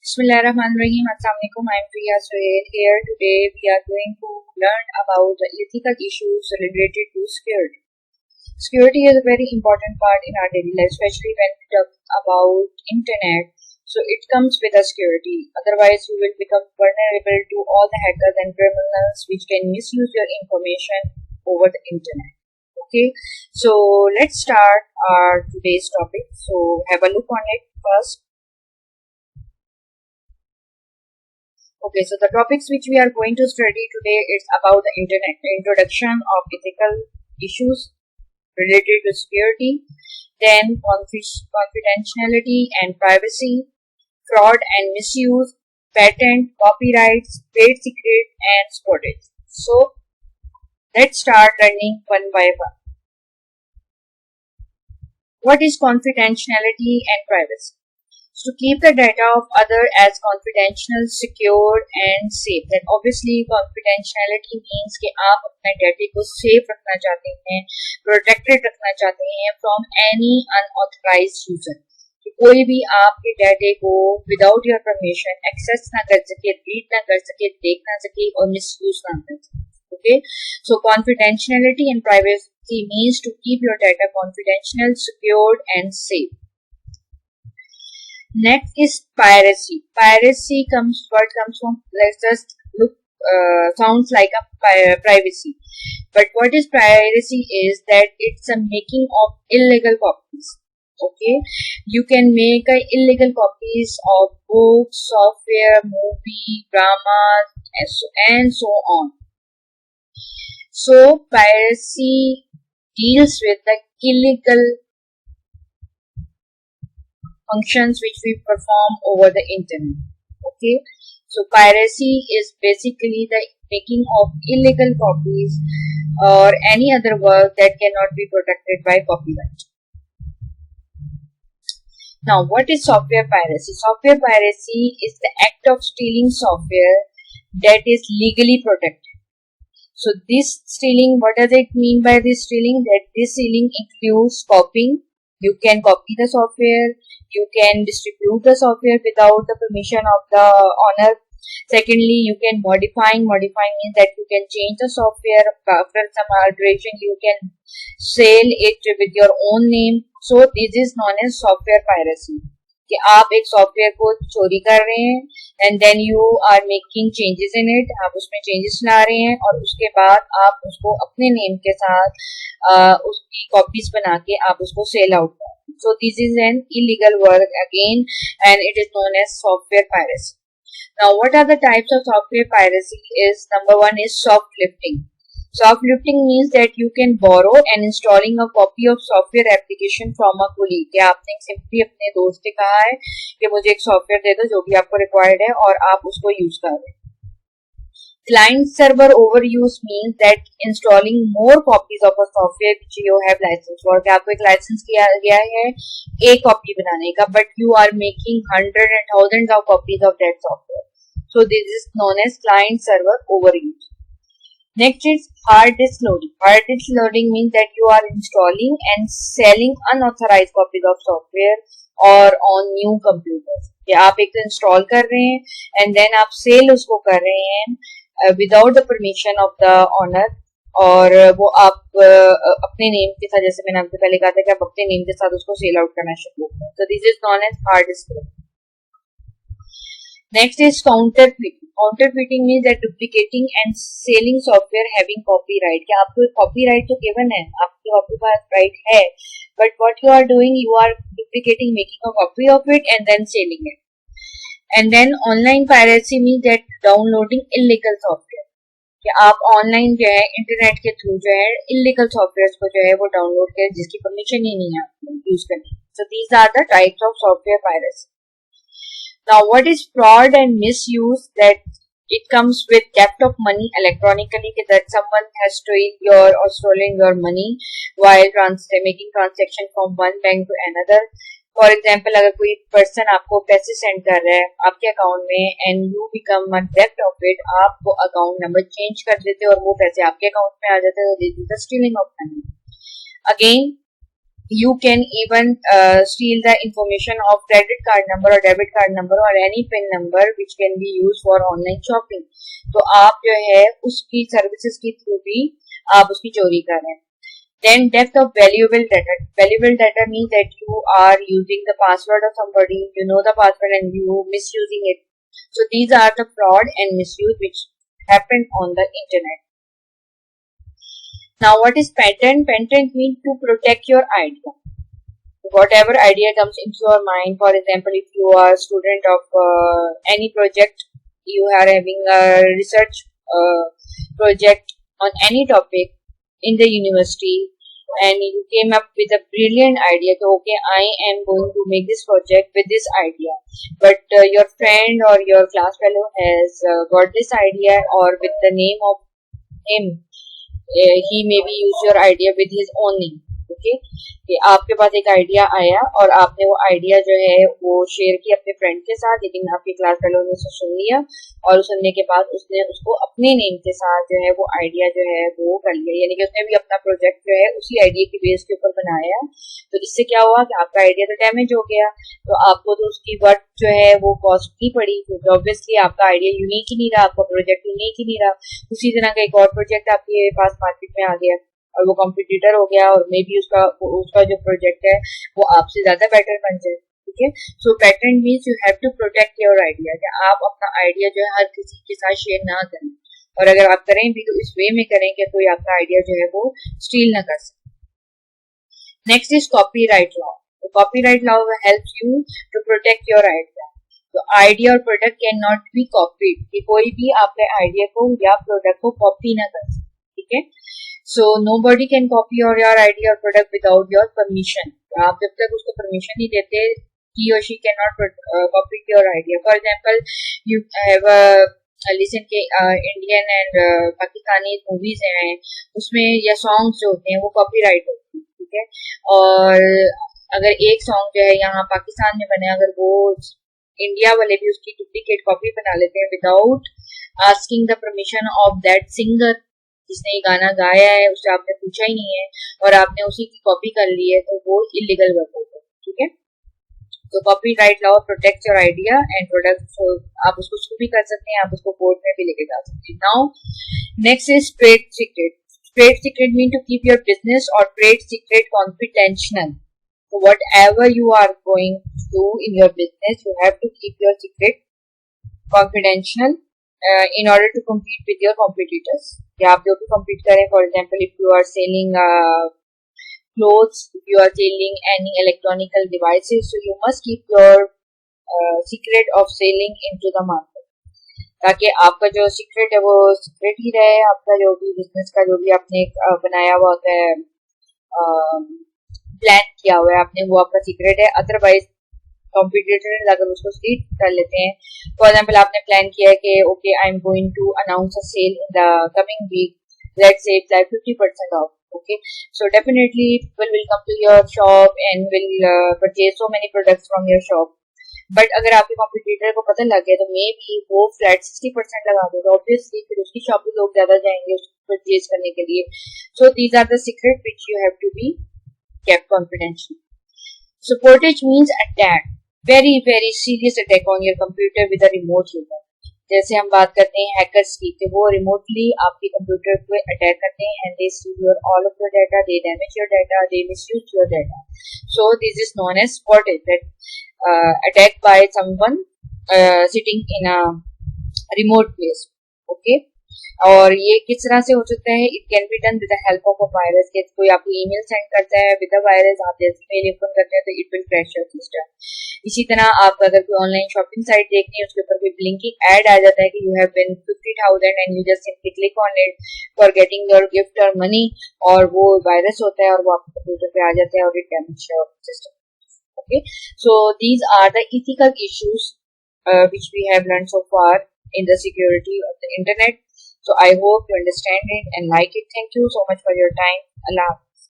Bismillahirrahmanirrahim. Assalamualaikum. I'm Priya Suhail. Here today we are going to learn about the ethical issues related to security. Security is a very important part in our daily life, especially when we talk about internet. So it comes with a security. Otherwise, you will become vulnerable to all the hackers and criminals which can misuse your information over the internet. Okay, so let's start our today's topic. So have a look on it first. Okay, so the topics which we are going to study today is about the internet, the introduction of ethical issues related to security, then confidentiality and privacy, fraud and misuse, patent, copyrights, trade secret, and SABOTAGE. So let's start learning one by one. What is confidentiality and privacy? So to keep the data of other as confidential, secure and safe. Then obviously confidentiality means कि आप अपने data को safe रखना चाहते हैं, protected रखना चाहते हैं from any unauthorized user. कि कोई भी आपके डाटा को विदाउट योर परमिशन एक्सेस ना कर सके, रीड ना कर सके, देख ना सके और मिसयूज ना कर सके. Okay, so confidentiality and privacy means to keep your data confidential, secured and safe. Next is piracy. Piracy comes from, let's just look, sounds like a privacy. But what is piracy is that it's a making of illegal copies. Okay, you can make illegal copies of books, software, movie, dramas, and so on. So piracy deals with the illegal functions which we perform over the internet. Okay, so piracy is basically the making of illegal copies or any other work that cannot be protected by copyright. Now, what is software piracy? Software piracy is the act of stealing software that is legally protected. So this stealing, what does it mean by this stealing? That this stealing includes copying. You can copy the software. You can distribute the software without the permission of the owner. Secondly, you can modifying means that you can change the software after some alteration. You can sell it with your own name. So this is known as software piracy. कि आप एक software को चोरी कर रहे हैं and then you are making changes in it, आप उसमें चेंजेस ला रहे हैं और उसके बाद आप उसको अपने नेम के साथ उसकी कॉपीज बना के आप उसको सेल आउट कर. So this is an illegal work again and it is known as software piracy. Now what are the types of software piracy is number one is shoplifting. Shoplifting means that you can borrow and installing a copy of software application from a colleague. कि आपने simply अपने दोस्त से कहा है कि मुझे एक सॉफ्टवेयर दे दो जो भी आपको रिक्वायर्ड है और आप उसको यूज कर रहे हैं. Client server overuse means that installing more copies of a software which you have license for. कि आपको एक लाइसेंस किया गया है एक कॉपी बनाने का, but you are making hundreds and thousands of copies of that software. So this is known as client server overuse. Next is hard disk loading. Hard disk loading means that you are installing and selling unauthorized copies of software or on new computers. कि आप एक install कर रहे हैं and then आप cell उसको कर रहे हैं without the permission of the owner और वो आप अपने नेम के साथ, जैसे मैंने आपको पहले कहा था कि आप अपने नेम के साथ उसको सेल आउट करना शुरू करते हैं. So this is known as hard disk loading. Next is counterfeiting. Counterfeiting means that duplicating and selling software having copyright. कि आपको copyright तो given है, आपके पास right है, but what you are doing, you are duplicating, making a copy of it and then selling it. And then online piracy means that downloading illegal software. कि आप online जो है इंटरनेट के through जो है इलीगल सॉफ्टवेयर को जो है वो डाउनलोड करें जिसकी परमिशन ही नहीं है आपको यूज करने. So these are the types of software piracy. Now what is fraud and misuse? That it comes with theft of money electronically, that someone has stolen your money while making transaction from one bank to another. For example, अगर कोई person आपको पैसे send कर रहा है आपके account में and you become a डेप्ट ऑफ इट, आप वो अकाउंट नंबर चेंज कर देते और वो पैसे आपके अकाउंट में आ जाते हैं. This is the stealing of money. Again You can even steal the information of credit card number or debit card number or any PIN number which can be used for online shopping. तो आप जो है उसकी services के through भी आप उसकी चोरी कर रहे हैं. Then theft of valuable data. Valuable data means that you are using the password of somebody, you know the password and you misusing it. So these are the fraud and misuse which happen on the internet. Now what is patent? Patent means to protect your idea. Whatever idea comes into your mind, for example, if you are a student of any project, you are having a research project on any topic in the university and you came up with a brilliant idea, so okay, I am going to make this project with this idea, but your friend or your class fellow has got this idea or with the name of him, he maybe use your idea with his own name. Okay, कि आपके पास एक idea आया और आपने वो idea जो है वो शेयर किया अपने फ्रेंड के साथ, लेकिन आपके क्लास फेलो ने उसे सुन लिया और सुनने के बाद उसने उसको अपने नेम के साथ जो है वो आइडिया जो है वो कर लिया, यानी कि उसने भी अपना प्रोजेक्ट जो है उसी आइडिया की बेस के ऊपर बनाया. तो इससे क्या हुआ कि आपका आइडिया तो डैमेज हो गया, तो आपको तो उसकी वर्क जो है वो कॉस्ट की पड़ी, क्योंकि ऑब्वियसली आपका आइडिया यूनिक ही नहीं रहा, आपका प्रोजेक्ट यूनिक ही नहीं रहा. उसी तरह का एक और प्रोजेक्ट आपके पास मार्केट में आ गया और वो कॉम्पिटिटर हो गया और मे बी उसका जो प्रोजेक्ट है वो आपसे ज्यादा बेटर बन जाए. ठीक है, so patent means you have to protect your idea, कि आप अपना आइडिया जो है हर किसी के साथ शेयर ना करें, और अगर आप करें भी तो इस वे में करें कि कोई आपका आइडिया जो है वो स्टील ना कर सके. Next is copyright law. Copyright law helps you to protect your idea. तो आइडिया और product can not be copied, कि कोई भी आपके आइडिया को या प्रोडक्ट को कॉपी ना कर सके. ठीक है, so nobody can copy your idea or product without your permission. आप जब तक उसको permission नहीं देते, he or she cannot copy your idea. For example, you have listen के Indian and पाकिस्तानी movies हैं, उसमें या songs जो होते हैं वो copyright होते हैं. ठीक है, और अगर एक song जो है यहाँ पाकिस्तान में बने, अगर वो इंडिया वाले भी उसकी डुप्लीकेट कॉपी बना लेते हैं without asking the permission of that singer जिसने ये गाना गाया है, उससे आपने पूछा ही नहीं है और आपने उसी की कॉपी कर ली है, तो वो इलीगल वर्क होगा. ठीक है, तो copyright law protect your idea and product. तो आप उसको सू भी कर सकते हैं, आप उसको कोर्ट में भी लेके जा सकते हैं. Now next is trade secret. Trade secret mean to keep your business और trade secret confidential. So whatever you are going to do in your business, you have to keep your secret confidential in order to compete with your competitors. या आप जो भी compete करें, for example, if you are selling clothes, if you are selling any electronical devices, so you must keep your secret of selling into the market, ताकि आपका जो secret है वो secret ही रहे. आपका जो भी business का जो भी आपने बनाया हुआ होता है, प्लान किया हुआ है आपने, वो आपका सीक्रेट है. अदरवाइज कॉम्पिटिटर अगर उसको स्लीप कर लेते हैं, फॉर एग्जाम्पल आपने प्लान किया है कि okay I am going to announce a sale in the coming week, let's say it's like 50% off. Okay, so definitely people will come to your shop and will purchase so many products from your shop. But अगर आपके competitor को पता लग गया तो may be वो flat 60% लगा देगा, ऑब्वियसली फिर उसकी शॉप पे लोग ज्यादा जाएंगे उसको परचेज करने के लिए. So these are the secret which you have to be kept confidential. Sabotage means attack, very very serious attack on your computer with a remote user. जैसे हम बात करते हैं हैकर्स की, कि वो रिमोटली आपके कंप्यूटर पे अटैक करते हैं and they steal your all of your data, they damage your data, they misuse your data. So this is known as sabotage, that attack by someone sitting in a remote place. Okay, और ये किस तरह से हो सकता है? It can be done with the help of a virus. के कोई आपको ईमेल सेंड करता है विद अ वायरस, आप जैसे मेल ओपन करते हैं तो it will crash your system. इसी तरह आप अगर कोई ऑनलाइन शॉपिंग साइट देखनी है, उसके ऊपर कोई ब्लिंकिंग ऐड आ जाता है कि you have been 50,000 and you just simply click on it for getting your gift और मनी, और वो वायरस होता है और वो आपके कंप्यूटर पे आ जाता है और it damage your system. Okay, so these are the ethical issues which we have learned so far in the security of the internet. So I hope you understand it and like it. Thank you so much for your time. Allah.